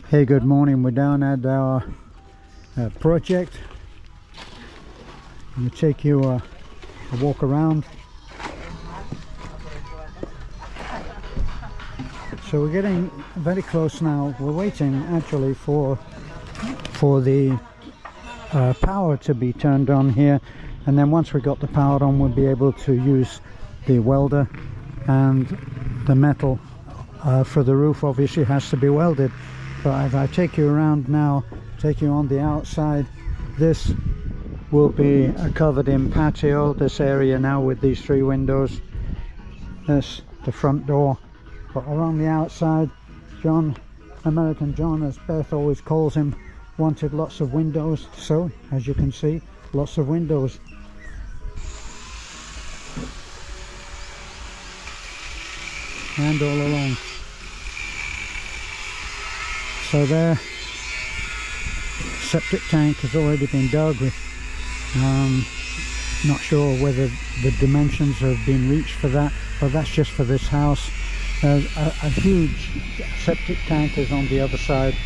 Hey, good morning. We're down at our project. I'm going to take you a walk around. So we're getting very close now. We're waiting actually for the power to be turned on here, and then once we got the power on, we'll be able to use the welder, and the metal for the roof obviously has to be welded. But if I take you around now, take you on the outside, this will be covered in patio, this area now with these 3 windows. This, the front door. But around the outside, John, American John as Beth always calls him, wanted lots of windows. So, as you can see, lots of windows. And all along. So there, septic tank has already been dug. Not sure whether the dimensions have been reached for that, but that's just for this house. A huge septic tank is on the other side.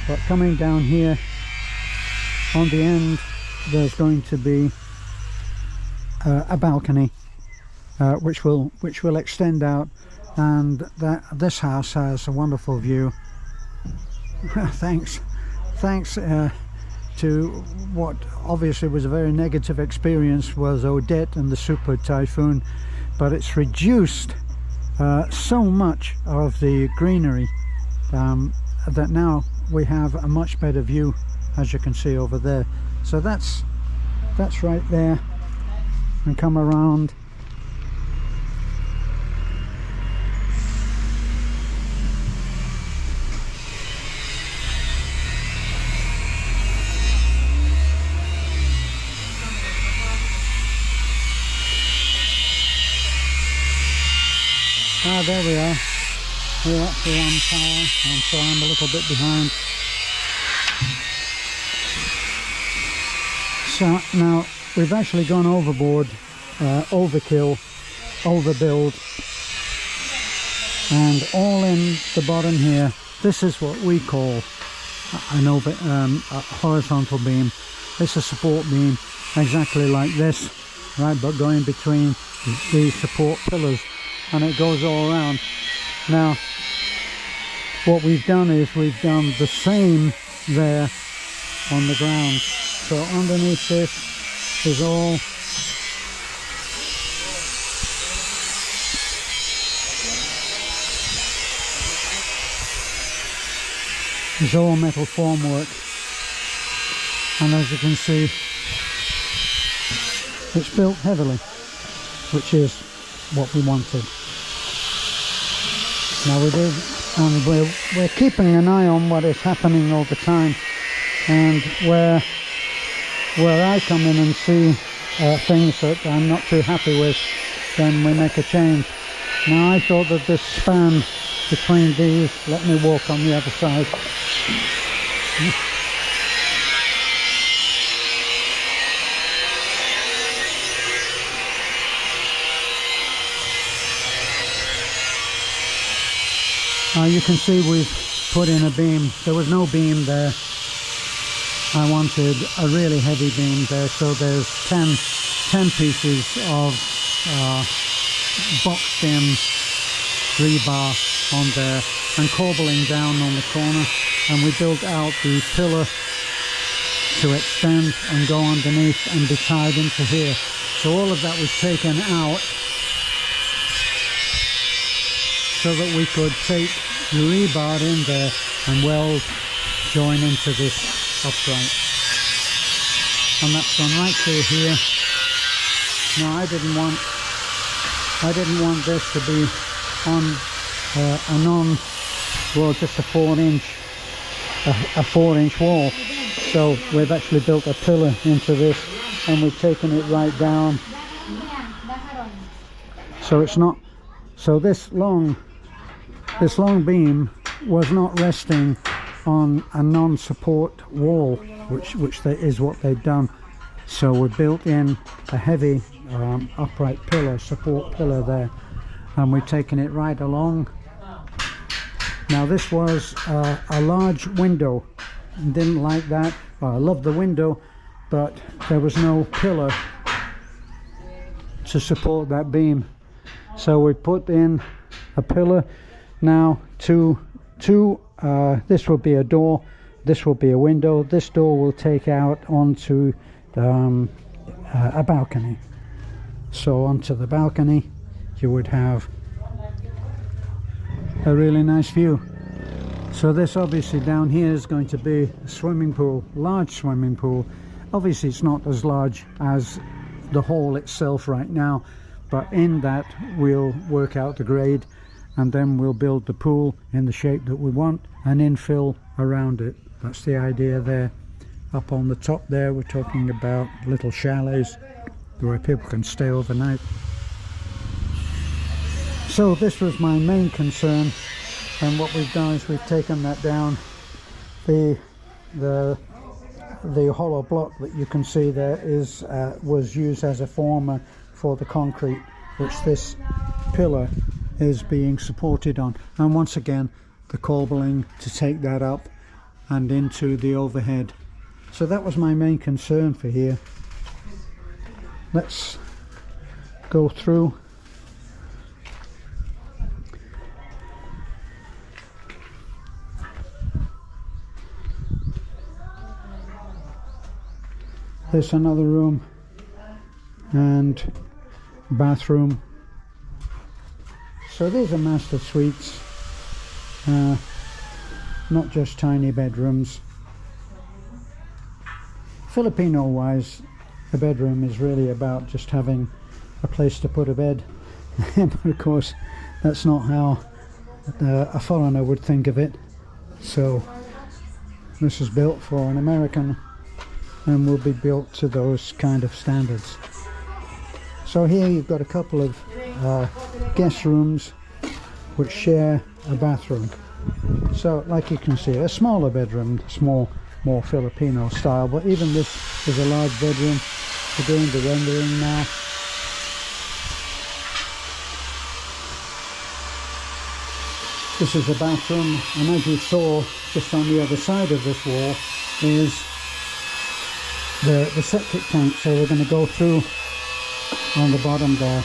But coming down here, on the end, there's going to be a balcony, which will extend out. And this house has a wonderful view. thanks to what obviously was a very negative experience was Odette and the super typhoon, but it's reduced so much of the greenery that now we have a much better view, as you can see over there. So that's right there, and come around. There we are. We're actually on power. I'm sorry, I'm a little bit behind. So now we've actually gone overboard, overkill, overbuild, and all in the bottom here. This is what we call a horizontal beam. It's a support beam, exactly like this, right? But going between these support pillars. And it goes all around. Now, what we've done is we've done the same there on the ground. So underneath this is all metal formwork. And as you can see, it's built heavily, which is what we wanted. Now we do, and we're keeping an eye on what is happening all the time, and where I come in and see things that I'm not too happy with, then we make a change. Now I thought that this span between these, let me walk on the other side. You can see we've put in a beam. There was no beam there. I wanted a really heavy beam there, so there's 10 pieces of boxed in rebar on there and corbelling down on the corner, and we built out the pillar to extend and go underneath and be tied into here. So all of that was taken out so that we could take the rebar in there and weld, join into this upright. And that's gone right through here. Now I didn't want this to be on just a 4-inch wall. So we've actually built a pillar into this, and we've taken it right down. So it's not, so this long beam was not resting on a non-support wall, which is what they've done. So we built in a heavy upright pillar, support pillar there, and we've taken it right along Now this was a large window. Didn't like that. Well, I loved the window, but there was no pillar to support that beam. So we put in a pillar. Now this will be a door, this will be a window, this door will take out onto a balcony. So onto the balcony you would have a really nice view. So this obviously down here is going to be a swimming pool, large swimming pool. Obviously it's not as large as the hall itself right now, but in that we'll work out the grade and then we'll build the pool in the shape that we want and infill around it. That's the idea there. Up on the top there we're talking about little chalets where people can stay overnight. So this was my main concern, and what we've done is we've taken that down. The hollow block that you can see there is was used as a former for the concrete which this pillar is being supported on, and once again the cobbling to take that up and into the overhead. So that was my main concern for here. Let's go through. There's another room and bathroom. So these are master suites, not just tiny bedrooms. Filipino wise, a bedroom is really about just having a place to put a bed. But of course that's not how a foreigner would think of it. So this is built for an American and will be built to those kind of standards. So here you've got a couple of guest rooms which share a bathroom. So like you can see, a smaller bedroom, more Filipino style, but even this is a large bedroom. We're doing the rendering now. This is a bathroom, and as you saw just on the other side of this wall is the septic tank. So we're going to go through on the bottom there.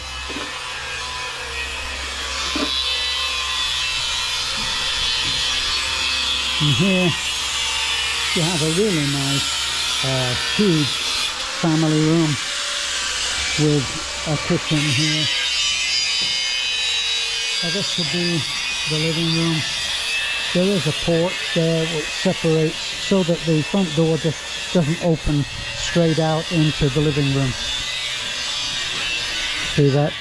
And here you have a really nice huge family room with a kitchen here. So this would be the living room. There is a porch there which separates so that the front door just doesn't open straight out into the living room. See that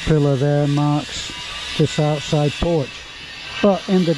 pillar there marks this outside porch. But in the